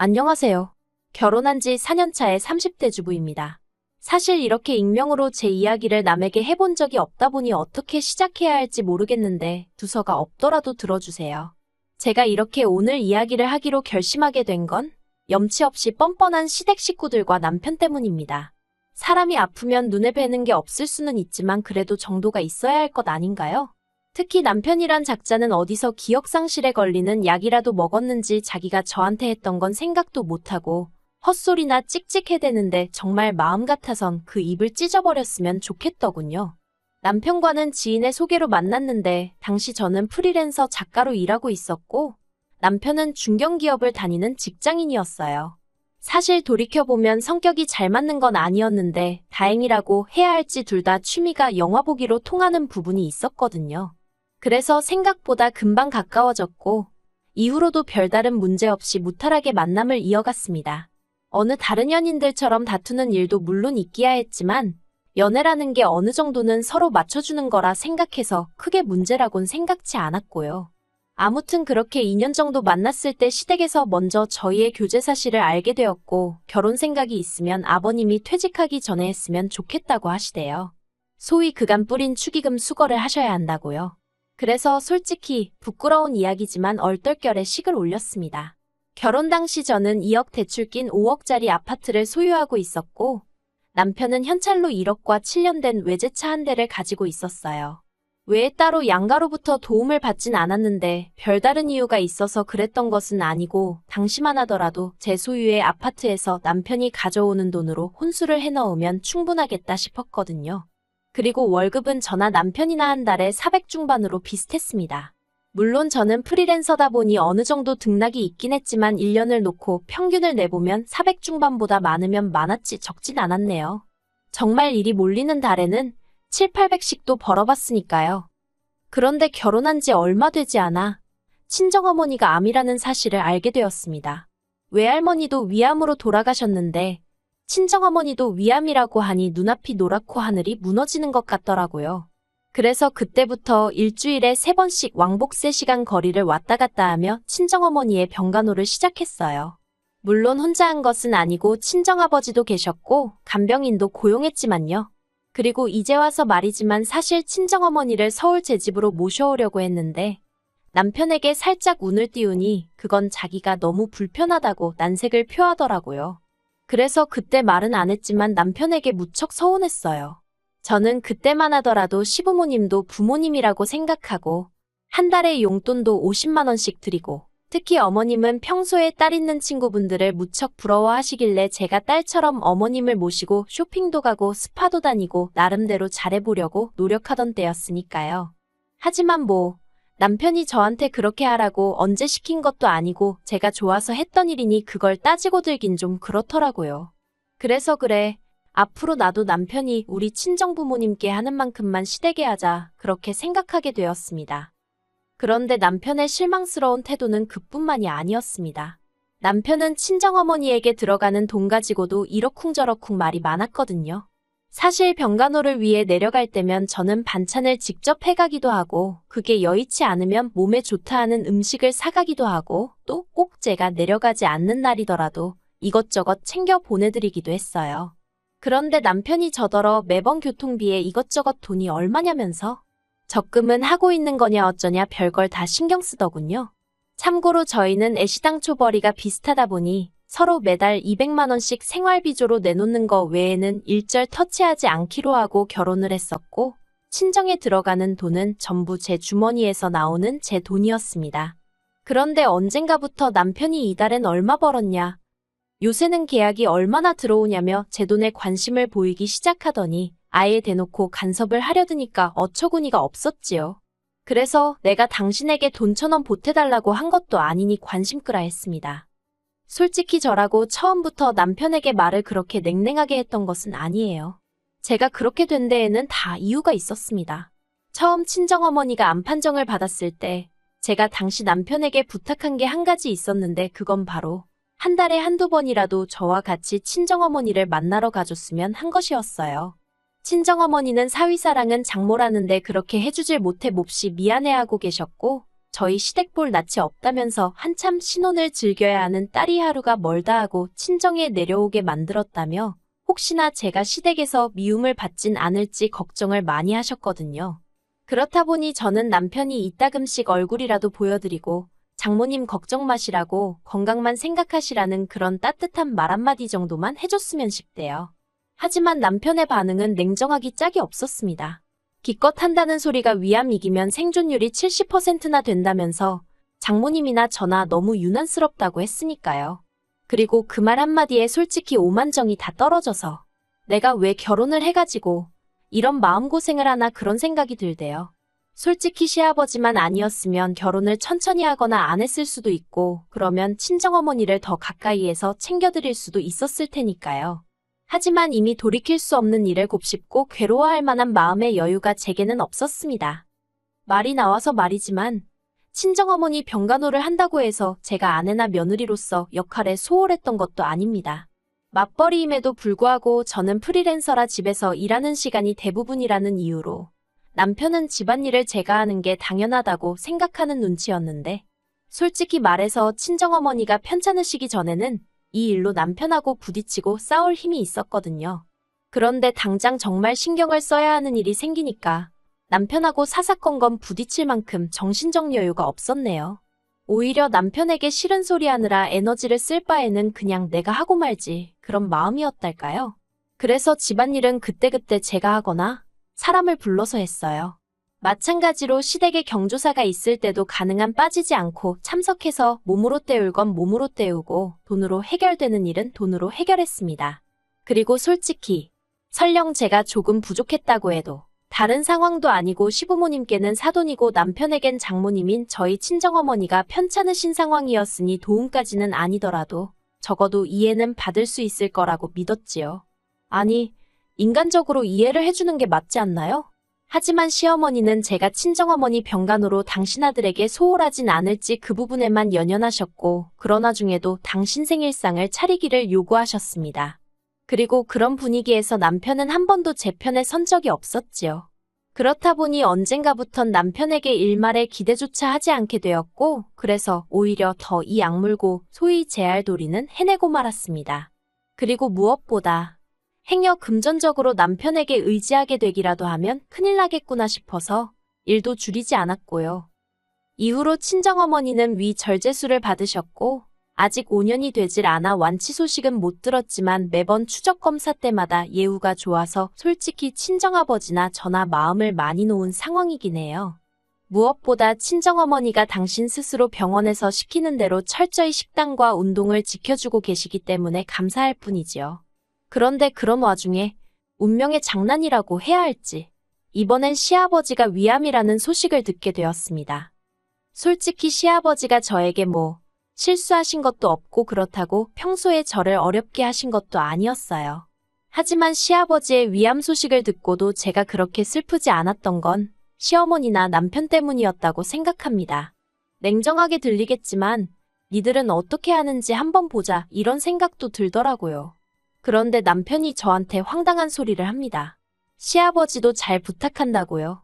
안녕하세요. 결혼한 지 4년 차의 30대 주부입니다. 사실 이렇게 익명으로 제 이야기를 남에게 해본 적이 없다 보니 어떻게 시작해야 할지 모르겠는데 두서가 없더라도 들어주세요. 제가 이렇게 오늘 이야기를 하기로 결심하게 된 건 염치 없이 뻔뻔한 시댁 식구들과 남편 때문입니다. 사람이 아프면 눈에 뵈는 게 없을 수는 있지만 그래도 정도가 있어야 할 것 아닌가요? 특히 남편이란 작자는 어디서 기억상실에 걸리는 약이라도 먹었는지 자기가 저한테 했던 건 생각도 못하고 헛소리나 찍찍해대는데 정말 마음 같아선 그 입을 찢어버렸으면 좋겠더군요. 남편과는 지인의 소개로 만났는데 당시 저는 프리랜서 작가로 일하고 있었고 남편은 중견기업을 다니는 직장인이었어요. 사실 돌이켜보면 성격이 잘 맞는 건 아니었는데 다행이라고 해야 할지 둘 다 취미가 영화 보기로 통하는 부분이 있었거든요. 그래서 생각보다 금방 가까워졌고 이후로도 별다른 문제 없이 무탈하게 만남을 이어갔습니다. 어느 다른 연인들처럼 다투는 일도 물론 있기야 했지만 연애라는 게 어느 정도는 서로 맞춰주는 거라 생각해서 크게 문제라곤 생각지 않았고요. 아무튼 그렇게 2년 정도 만났을 때 시댁에서 먼저 저희의 교제 사실을 알게 되었고 결혼 생각이 있으면 아버님이 퇴직하기 전에 했으면 좋겠다고 하시대요. 소위 그간 뿌린 축의금 수거를 하셔야 한다고요. 그래서 솔직히 부끄러운 이야기지만 얼떨결에 식을 올렸습니다. 결혼 당시 저는 2억 대출 낀 5억짜리 아파트를 소유하고 있었고 남편은 현찰로 1억과 7년 된 외제차 한 대를 가지고 있었어요. 외에 따로 양가로부터 도움을 받진 않았는데 별다른 이유가 있어서 그랬던 것은 아니고 당시만 하더라도 제 소유의 아파트에서 남편이 가져오는 돈으로 혼수를 해넣으면 충분하겠다 싶었거든요. 그리고 월급은 저나 남편이나 한 달에 400 중반으로 비슷했습니다. 물론 저는 프리랜서다 보니 어느 정도 등락이 있긴 했지만 1년을 놓고 평균을 내보면 400 중반보다 많으면 많았지 적진 않았네요. 정말 일이 몰리는 달에는 7, 800씩도 벌어봤으니까요. 그런데 결혼한 지 얼마 되지 않아 친정어머니가 암이라는 사실을 알게 되었습니다. 외할머니도 위암으로 돌아가셨는데 친정어머니도 위암이라고 하니 눈앞이 노랗고 하늘이 무너지는 것 같더라고요. 그래서 그때부터 일주일에 3번씩 왕복 3시간 거리를 왔다 갔다 하며 친정어머니의 병간호를 시작했어요. 물론 혼자 한 것은 아니고 친정아버지도 계셨고 간병인도 고용했지만요. 그리고 이제 와서 말이지만 사실 친정어머니를 서울 제 집으로 모셔오려고 했는데 남편에게 살짝 운을 띄우니 그건 자기가 너무 불편하다고 난색을 표하더라고요. 그래서 그때 말은 안 했지만 남편에게 무척 서운했어요. 저는 그때만 하더라도 시부모님도 부모님이라고 생각하고 한 달에 용돈도 50만 원씩 드리고 특히 어머님은 평소에 딸 있는 친구분들을 무척 부러워하시길래 제가 딸처럼 어머님을 모시고 쇼핑도 가고 스파도 다니고 나름대로 잘해보려고 노력하던 때였으니까요. 하지만 남편이 저한테 그렇게 하라고 언제 시킨 것도 아니고 제가 좋아서 했던 일이니 그걸 따지고 들긴 좀 그렇더라고요. 그래서 그래, 앞으로 나도 남편이 우리 친정부모님께 하는 만큼만 시댁에 하자 그렇게 생각하게 되었습니다. 그런데 남편의 실망스러운 태도는 그뿐만이 아니었습니다. 남편은 친정어머니에게 들어가는 돈 가지고도 이러쿵저러쿵 말이 많았거든요. 사실 병간호를 위해 내려갈 때면 저는 반찬을 직접 해가기도 하고 그게 여의치 않으면 몸에 좋다 하는 음식을 사가기도 하고 또 꼭 제가 내려가지 않는 날이더라도 이것저것 챙겨 보내드리기도 했어요. 그런데 남편이 저더러 매번 교통비에 이것저것 돈이 얼마냐면서 적금은 하고 있는 거냐 어쩌냐 별걸 다 신경 쓰더군요. 참고로 저희는 애시당초벌이가 비슷하다 보니 서로 매달 200만 원씩 생활비조로 내놓는 거 외에는 일절 터치하지 않기로 하고 결혼을 했었고 친정에 들어가는 돈은 전부 제 주머니에서 나오는 제 돈이었습니다. 그런데 언젠가부터 남편이 이달엔 얼마 벌었냐, 요새는 계약이 얼마나 들어오냐며 제 돈에 관심을 보이기 시작하더니 아예 대놓고 간섭을 하려드니까 어처구니가 없었지요. 그래서 내가 당신에게 돈 1,000원 보태달라고 한 것도 아니니 관심 끄라 했습니다. 솔직히 저라고 처음부터 남편에게 말을 그렇게 냉랭하게 했던 것은 아니에요. 제가 그렇게 된 데에는 다 이유가 있었습니다. 처음 친정어머니가 암 판정을 받았을 때 제가 당시 남편에게 부탁한 게 한 가지 있었는데 그건 바로 한 달에 한두 번이라도 저와 같이 친정어머니를 만나러 가줬으면 한 것이었어요. 친정어머니는 사위사랑은 장모라는데 그렇게 해주질 못해 몹시 미안해하고 계셨고 저희 시댁 볼 낯이 없다면서 한참 신혼을 즐겨야 하는 딸이 하루가 멀다 하고 친정에 내려오게 만들었다며 혹시나 제가 시댁에서 미움을 받진 않을지 걱정을 많이 하셨거든요. 그렇다 보니 저는 남편이 이따금씩 얼굴이라도 보여드리고 장모님 걱정 마시라고 건강만 생각하시라는 그런 따뜻한 말 한마디 정도만 해줬으면 싶대요. 하지만 남편의 반응은 냉정하기 짝이 없었습니다. 기껏 한다는 소리가 위암 이기면 생존율이 70%나 된다면서 장모님이나 저나 너무 유난스럽다고 했으니까요. 그리고 그 말 한마디에 솔직히 오만정이 다 떨어져서 내가 왜 결혼을 해가지고 이런 마음고생을 하나 그런 생각이 들대요. 솔직히 시아버지만 아니었으면 결혼을 천천히 하거나 안 했을 수도 있고 그러면 친정어머니를 더 가까이에서 챙겨드릴 수도 있었을 테니까요. 하지만 이미 돌이킬 수 없는 일을 곱씹고 괴로워할 만한 마음의 여유가 제게는 없었습니다. 말이 나와서 말이지만 친정어머니 병간호를 한다고 해서 제가 아내나 며느리로서 역할에 소홀했던 것도 아닙니다. 맞벌이임에도 불구하고 저는 프리랜서라 집에서 일하는 시간이 대부분이라는 이유로 남편은 집안일을 제가 하는 게 당연하다고 생각하는 눈치였는데 솔직히 말해서 친정어머니가 편찮으시기 전에는 이 일로 남편하고 부딪히고 싸울 힘이 있었거든요. 그런데 당장 정말 신경을 써야 하는 일이 생기니까 남편하고 사사건건 부딪힐 만큼 정신적 여유가 없었네요. 오히려 남편에게 싫은 소리 하느라 에너지를 쓸 바에는 그냥 내가 하고 말지 그런 마음이었달까요? 그래서 집안일은 그때그때 제가 하거나 사람을 불러서 했어요. 마찬가지로 시댁에 경조사가 있을 때도 가능한 빠지지 않고 참석해서 몸으로 때울 건 몸으로 때우고 돈으로 해결되는 일은 돈으로 해결했습니다. 그리고 솔직히 설령 제가 조금 부족했다고 해도 다른 상황도 아니고 시부모님께는 사돈이고 남편에겐 장모님인 저희 친정어머니가 편찮으신 상황이었으니 도움까지는 아니더라도 적어도 이해는 받을 수 있을 거라고 믿었지요. 아니, 인간적으로 이해를 해주는 게 맞지 않나요? 하지만 시어머니는 제가 친정어머니 병간호로 당신 아들에게 소홀하진 않을지 그 부분에만 연연하셨고 그런 와중에도 당신 생일상을 차리기를 요구하셨습니다. 그리고 그런 분위기에서 남편은 한 번도 제 편에 선 적이 없었지요. 그렇다 보니 언젠가부턴 남편에게 일말의 기대조차 하지 않게 되었고 그래서 오히려 더 이 악물고 소위 제알도리는 해내고 말았습니다. 그리고 무엇보다 행여 금전적으로 남편에게 의지하게 되기라도 하면 큰일 나겠구나 싶어서 일도 줄이지 않았고요. 이후로 친정어머니는 위 절제수를 받으셨고 아직 5년이 되질 않아 완치 소식은 못 들었지만 매번 추적 검사 때마다 예후가 좋아서 솔직히 친정아버지나 저나 마음을 많이 놓은 상황이긴 해요. 무엇보다 친정어머니가 당신 스스로 병원에서 시키는 대로 철저히 식단과 운동을 지켜주고 계시기 때문에 감사할 뿐이지요. 그런데 그런 와중에 운명의 장난이라고 해야 할지 이번엔 시아버지가 위암이라는 소식을 듣게 되었습니다. 솔직히 시아버지가 저에게 실수하신 것도 없고 그렇다고 평소에 저를 어렵게 하신 것도 아니었어요. 하지만 시아버지의 위암 소식을 듣고도 제가 그렇게 슬프지 않았던 건 시어머니나 남편 때문이었다고 생각합니다. 냉정하게 들리겠지만 니들은 어떻게 하는지 한번 보자 이런 생각도 들더라고요. 그런데 남편이 저한테 황당한 소리를 합니다. 시아버지도 잘 부탁한다고요.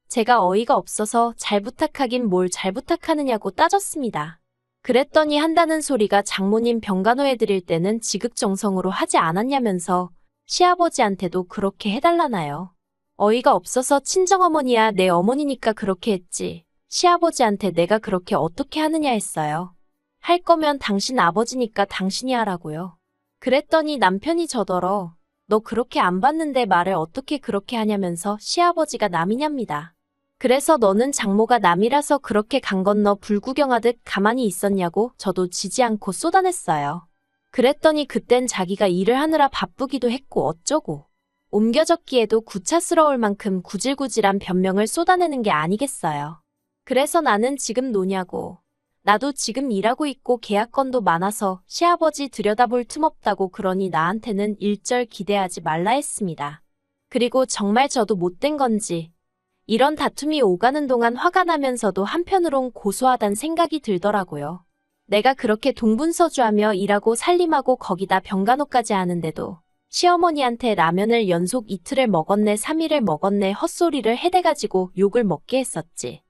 제가 어이가 없어서 잘 부탁하긴 뭘 잘 부탁하느냐고 따졌습니다. 그랬더니 한다는 소리가 장모님 병간호해드릴 때는 지극정성으로 하지 않았냐면서 시아버지한테도 그렇게 해달라나요. 어이가 없어서 친정어머니야 내 어머니니까 그렇게 했지. 시아버지한테 내가 그렇게 어떻게 하느냐 했어요. 할 거면 당신 아버지니까 당신이 하라고요. 그랬더니 남편이 저더러 너 그렇게 안 봤는데 말을 어떻게 그렇게 하냐면서 시아버지가 남이냐입니다. 그래서 너는 장모가 남이라서 그렇게 강 건너 불구경하듯 가만히 있었냐고 저도 지지 않고 쏟아냈어요. 그랬더니 그땐 자기가 일을 하느라 바쁘기도 했고 어쩌고 옮겨졌기에도 구차스러울 만큼 구질구질한 변명을 쏟아내는 게 아니겠어요. 그래서 나는 지금 노냐고. 나도 지금 일하고 있고 계약건도 많아서 시아버지 들여다볼 틈 없다고 그러니 나한테는 일절 기대하지 말라 했습니다. 그리고 정말 저도 못된 건지 이런 다툼이 오가는 동안 화가 나면서도 한편으론 고소하단 생각이 들더라고요. 내가 그렇게 동분서주하며 일하고 살림하고 거기다 병간호까지 하는데도 시어머니한테 라면을 연속 이틀을 먹었네 3일을 먹었네 헛소리를 해대가지고 욕을 먹게 했었지.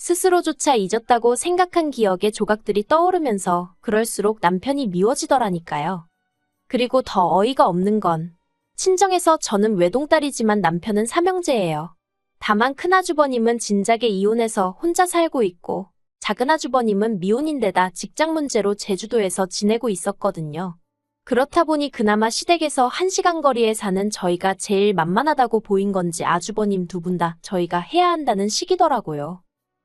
스스로조차 잊었다고 생각한 기억의 조각들이 떠오르면서 그럴수록 남편이 미워지더라니까요. 그리고 더 어이가 없는 건 친정에서 저는 외동딸이지만 남편은 삼형제예요. 다만 큰아주버님은 진작에 이혼해서 혼자 살고 있고 작은아주버님은 미혼인데다 직장 문제로 제주도에서 지내고 있었거든요. 그렇다 보니 그나마 시댁에서 1시간 거리에 사는 저희가 제일 만만하다고 보인 건지 아주버님 두 분 다 저희가 해야 한다는 식이더라고요.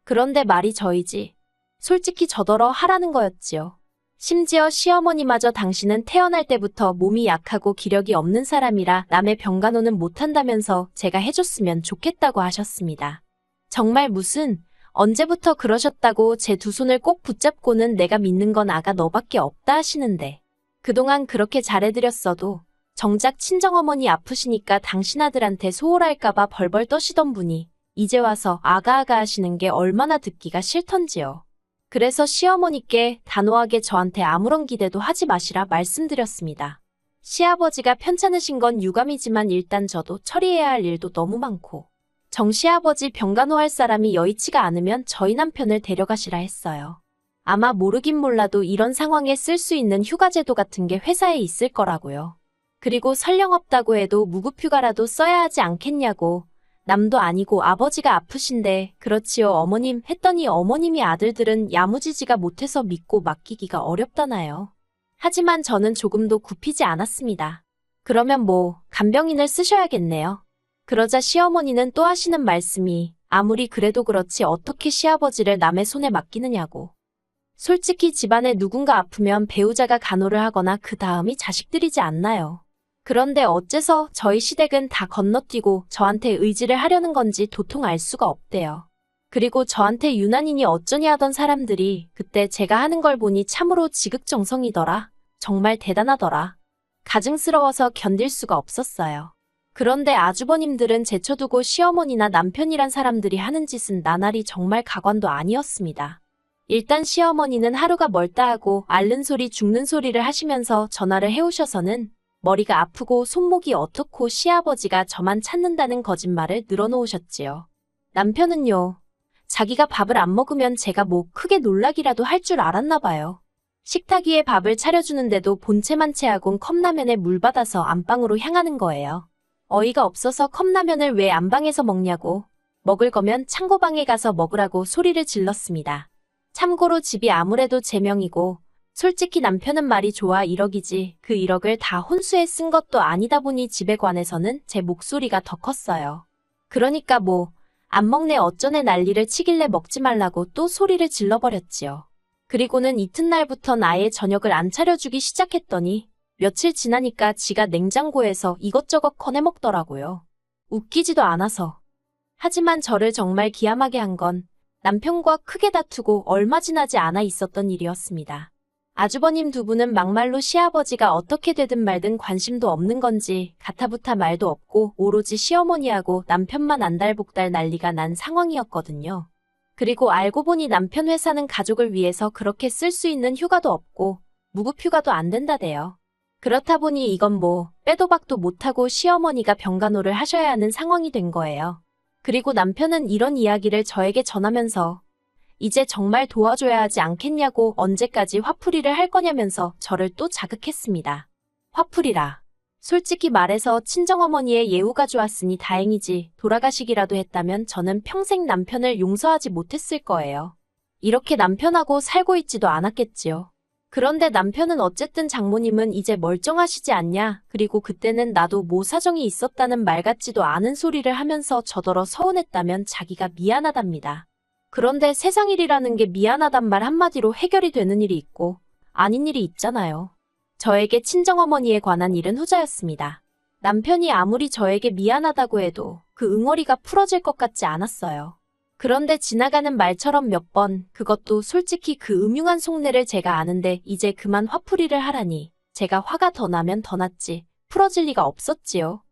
그런데 말이 저희지. 솔직히 저더러 하라는 거였지요. 심지어 시어머니마저 당신은 태어날 때부터 몸이 약하고 기력이 없는 사람이라 남의 병간호는 못한다면서 제가 해줬으면 좋겠다고 하셨습니다. 정말 무슨 언제부터 그러셨다고 제 두 손을 꼭 붙잡고는 내가 믿는 건 아가 너밖에 없다 하시는데 그동안 그렇게 잘해드렸어도 정작 친정어머니 아프시니까 당신 아들한테 소홀할까봐 벌벌 떠시던 분이 이제 와서 아가아가 하시는 게 얼마나 듣기가 싫던지요. 그래서 시어머니께 단호하게 저한테 아무런 기대도 하지 마시라 말씀드렸습니다. 시아버지가 편찮으신 건 유감이지만 일단 저도 처리해야 할 일도 너무 많고 정 시아버지 병간호할 사람이 여의치가 않으면 저희 남편을 데려가시라 했어요. 아마 모르긴 몰라도 이런 상황에 쓸 수 있는 휴가제도 같은 게 회사에 있을 거라고요. 그리고 설령 없다고 해도 무급휴가라도 써야 하지 않겠냐고. 남도 아니고 아버지가 아프신데 그렇지요 어머님 했더니 어머님이 아들들은 야무지지가 못해서 믿고 맡기기가 어렵다나요. 하지만 저는 조금도 굽히지 않았습니다. 그러면 뭐 간병인을 쓰셔야겠네요. 그러자 시어머니는 또 하시는 말씀이 아무리 그래도 그렇지 어떻게 시아버지를 남의 손에 맡기느냐고. 솔직히 집안에 누군가 아프면 배우자가 간호를 하거나 그 다음이 자식들이지 않나요. 그런데 어째서 저희 시댁은 다 건너뛰고 저한테 의지를 하려는 건지 도통 알 수가 없대요. 그리고 저한테 유난히니 어쩌니 하던 사람들이 그때 제가 하는 걸 보니 참으로 지극정성이더라. 정말 대단하더라. 가증스러워서 견딜 수가 없었어요. 그런데 아주버님들은 제쳐두고 시어머니나 남편이란 사람들이 하는 짓은 나날이 정말 가관도 아니었습니다. 일단 시어머니는 하루가 멀다 하고 앓는 소리 죽는 소리를 하시면서 전화를 해오셔서는 머리가 아프고 손목이 어떻고 시아버지가 저만 찾는다는 거짓말을 늘어놓으셨지요. 남편은요. 자기가 밥을 안 먹으면 제가 뭐 크게 놀라기라도 할 줄 알았나 봐요. 식탁 위에 밥을 차려주는데도 본체만 채하곤 컵라면에 물 받아서 안방으로 향하는 거예요. 어이가 없어서 컵라면을 왜 안방에서 먹냐고. 먹을 거면 창고방에 가서 먹으라고 소리를 질렀습니다. 참고로 집이 아무래도 제 명이고 솔직히 남편은 말이 좋아 1억이지 그 1억을 다 혼수에 쓴 것도 아니다 보니 집에 관해서는 제 목소리가 더 컸어요. 그러니까 뭐 안 먹네 어쩌네 난리를 치길래 먹지 말라고 또 소리를 질러버렸지요. 그리고는 이튿날부턴 아예 저녁을 안 차려주기 시작했더니 며칠 지나니까 지가 냉장고에서 이것저것 꺼내 먹더라고요. 웃기지도 않아서. 하지만 저를 정말 기함하게 한 건 남편과 크게 다투고 얼마 지나지 않아 있었던 일이었습니다. 아주버님 두 분은 막말로 시아버지가 어떻게 되든 말든 관심도 없는 건지 가타부타 말도 없고 오로지 시어머니하고 남편만 안달복달 난리가 난 상황이었거든요. 그리고 알고 보니 남편 회사는 가족을 위해서 그렇게 쓸 수 있는 휴가도 없고 무급휴가도 안 된다대요. 그렇다 보니 이건 뭐 빼도 박도 못하고 시어머니가 병간호를 하셔야 하는 상황이 된 거예요. 그리고 남편은 이런 이야기를 저에게 전하면서 이제 정말 도와줘야 하지 않겠냐고 언제까지 화풀이를 할 거냐면서 저를 또 자극했습니다. 화풀이라. 솔직히 말해서 친정어머니의 예우가 좋았으니 다행이지 돌아가시기라도 했다면 저는 평생 남편을 용서하지 못했을 거예요. 이렇게 남편하고 살고 있지도 않았겠지요. 그런데 남편은 어쨌든 장모님은 이제 멀쩡하시지 않냐 그리고 그때는 나도 뭐 사정이 있었다는 말 같지도 않은 소리를 하면서 저더러 서운했다면 자기가 미안하답니다. 그런데 세상 일이라는 게 미안하단 말 한마디로 해결이 되는 일이 있고 아닌 일이 있잖아요. 저에게 친정어머니에 관한 일은 후자였습니다. 남편이 아무리 저에게 미안하다고 해도 그 응어리가 풀어질 것 같지 않았어요. 그런데 지나가는 말처럼 몇 번 그것도 솔직히 그 음흉한 속내를 제가 아는데 이제 그만 화풀이를 하라니 제가 화가 더 나면 더 났지 풀어질 리가 없었지요.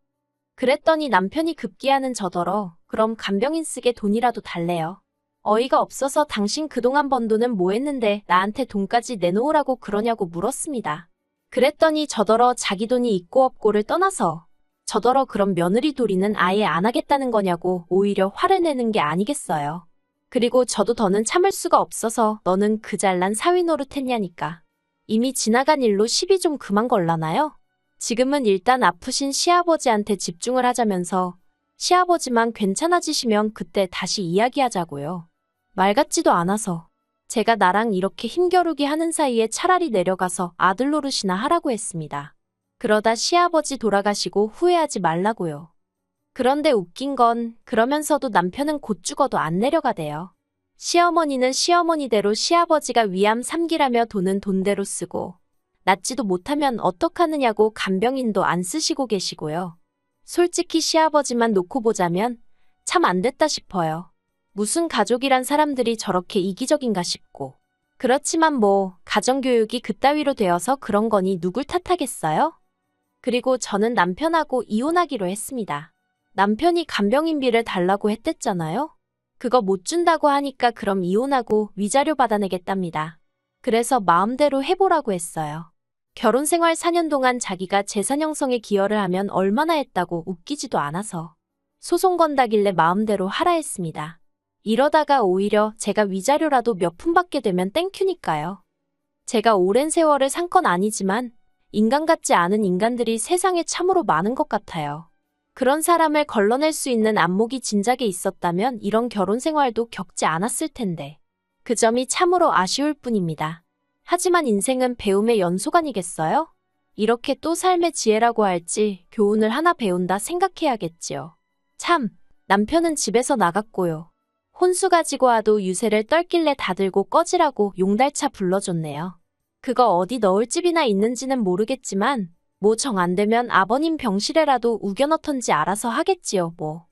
그랬더니 남편이 급기야는 저더러 그럼 간병인 쓰게 돈이라도 달래요. 어이가 없어서 당신 그동안 번 돈은 뭐 했는데 나한테 돈까지 내놓으라고 그러냐고 물었습니다. 그랬더니 저더러 자기 돈이 있고 없고를 떠나서 저더러 그럼 며느리 도리는 아예 안 하겠다는 거냐고 오히려 화를 내는 게 아니겠어요. 그리고 저도 더는 참을 수가 없어서 너는 그 잘난 사위 노릇했냐니까. 이미 지나간 일로 시비 좀 그만 걸라나요? 지금은 일단 아프신 시아버지한테 집중을 하자면서 시아버지만 괜찮아지시면 그때 다시 이야기하자고요. 말 같지도 않아서 제가 나랑 이렇게 힘겨루기 하는 사이에 차라리 내려가서 아들 노릇이나 하라고 했습니다. 그러다 시아버지 돌아가시고 후회하지 말라고요. 그런데 웃긴 건 그러면서도 남편은 곧 죽어도 안 내려가대요. 시어머니는 시어머니대로 시아버지가 위암 3기라며 돈은 돈대로 쓰고 낫지도 못하면 어떡하느냐고 간병인도 안 쓰시고 계시고요. 솔직히 시아버지만 놓고 보자면 참 안 됐다 싶어요. 무슨 가족이란 사람들이 저렇게 이기적인가 싶고. 그렇지만 뭐 가정교육이 그따위로 되어서 그런 거니 누굴 탓하겠어요? 그리고 저는 남편하고 이혼하기로 했습니다. 남편이 간병인비를 달라고 했댔잖아요? 그거 못 준다고 하니까 그럼 이혼하고 위자료 받아내겠답니다. 그래서 마음대로 해보라고 했어요. 결혼 생활 4년 동안 자기가 재산 형성에 기여를 하면 얼마나 했다고 웃기지도 않아서 소송 건다길래 마음대로 하라 했습니다. 이러다가 오히려 제가 위자료라도 몇 푼 받게 되면 땡큐니까요. 제가 오랜 세월을 산 건 아니지만 인간 같지 않은 인간들이 세상에 참으로 많은 것 같아요. 그런 사람을 걸러낼 수 있는 안목이 진작에 있었다면 이런 결혼 생활도 겪지 않았을 텐데. 그 점이 참으로 아쉬울 뿐입니다. 하지만 인생은 배움의 연속 아니겠어요? 이렇게 또 삶의 지혜라고 할지 교훈을 하나 배운다 생각해야겠지요. 참, 남편은 집에서 나갔고요. 혼수 가지고 와도 유세를 떨길래 다 들고 꺼지라고 용달차 불러줬네요. 그거 어디 넣을 집이나 있는지는 모르겠지만 뭐 정 안 되면 아버님 병실에라도 우겨넣던지 알아서 하겠지요, 뭐.